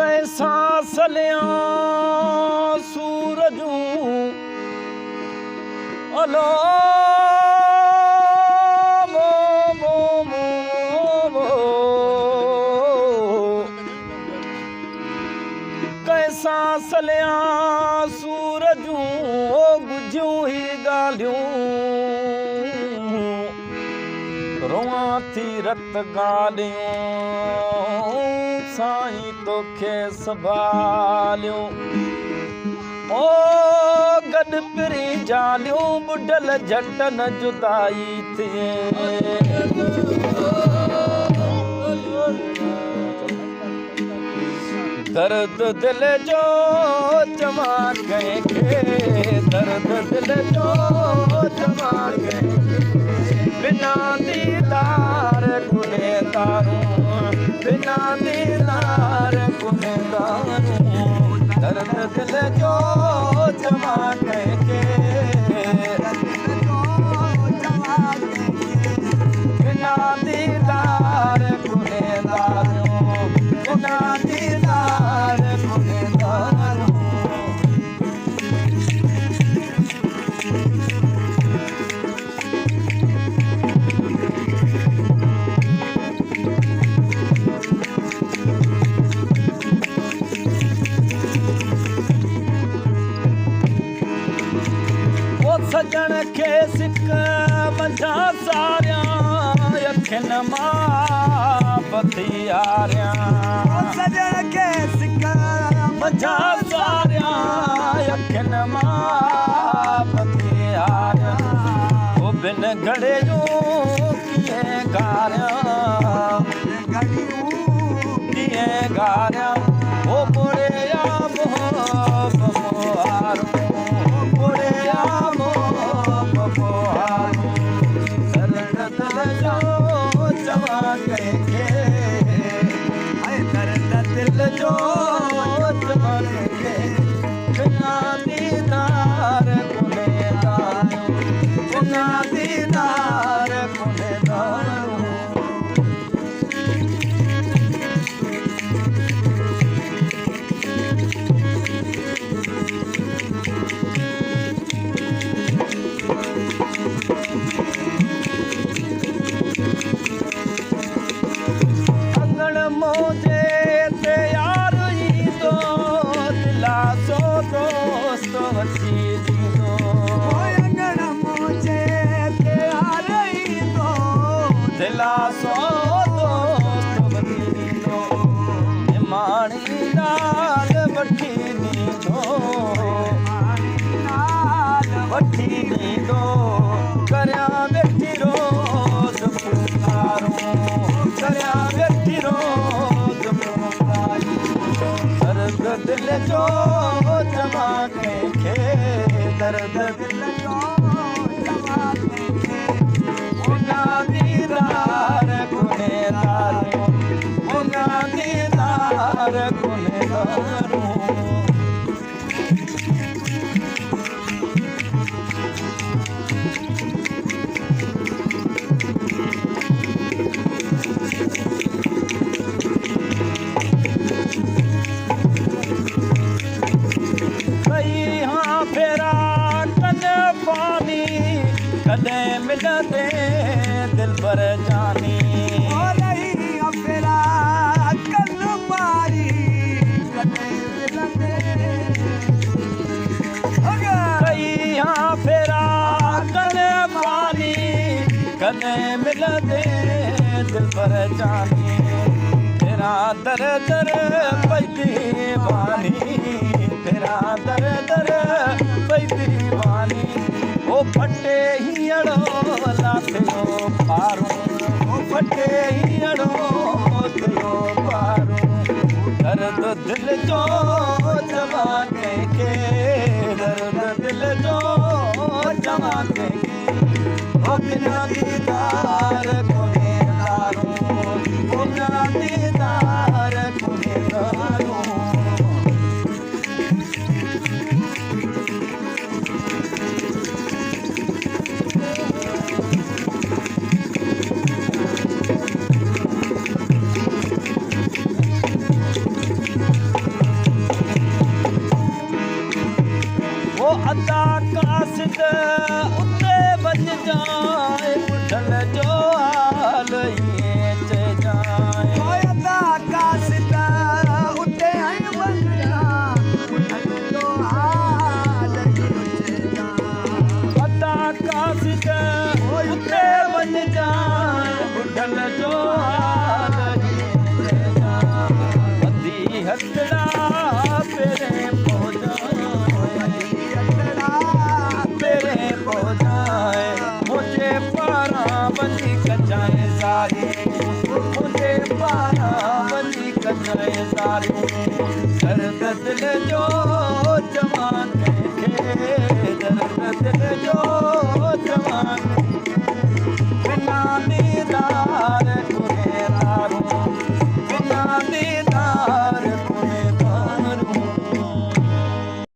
कैसा सलियां सूरजूं अलो कैसा सलियां सूरजूं गुझियूं ही ॻाल्हियूं रोआं थी रत ॻाल्हियूं साईं तोखे संभालियूं ओ गॾु पिरी जालियूं ॿुॾल झट न जुदाई थिए दर्द दिल जो चवां कंहिंखे दर्द दिल जो चवां कंहिंखे बिना दीदार गुनहगारूं बिना दीदार गुनहगारूं दर्द दिल जो चवां कंहिंखे बिना दीदार गुनहगारूं बिना दीदार गुनहगारूं सजण खे सिक मंझां सारियां अखियुनि मां बती आरियां सजण खे सिक मंझां सारियां अखियुनि मां बती आरियां ओ बिन घड़े जूं कीअं गारियां कीअं गारियां ओ बुढ़िया दिल जो चवां कंहिंखे बिना दीदार गुनहगारूं बिना दीदार गुनहगारूं अंगण मोजे ते यार ईंदो दिलासो दोस्त वठी ॾींदो अंगण मोजे ते यार ईंदो दिलासो दोस्त वठी ॾींदो निमाणी नाल वठी ॾींदो वठी ॾींदो करियां वेठी रोज़ पुकारूं करियां वेठी रोज़ दर्द दिल जो चवां कंहिंखे दर्द दिल जो चवां कंहिंखे बिना दीदार गुनहगारूं बिना दीदार गुनहगारूं कॾहिं मिलंदे दिल पर जानी फेरा कल मारी कॾहिं मिलंदे कई हाँ फेरा कल मारी कॾहिं मिलंदे दिल पर जानी तेरा दर दर पई दीवानी तेरा दर दर पई दीवानी ओ फटे हीअड़ो लाथियो पारूं ओ फटे हीअड़ो थियो पारूं दर्द दिल जो चवां कंहिंखे दर्द दिल जो चवां कंहिंखे ओ बिना दीदार गुनहगारूं बिना दीदार गुनहगारूं पारा वञी कजरे दारियूं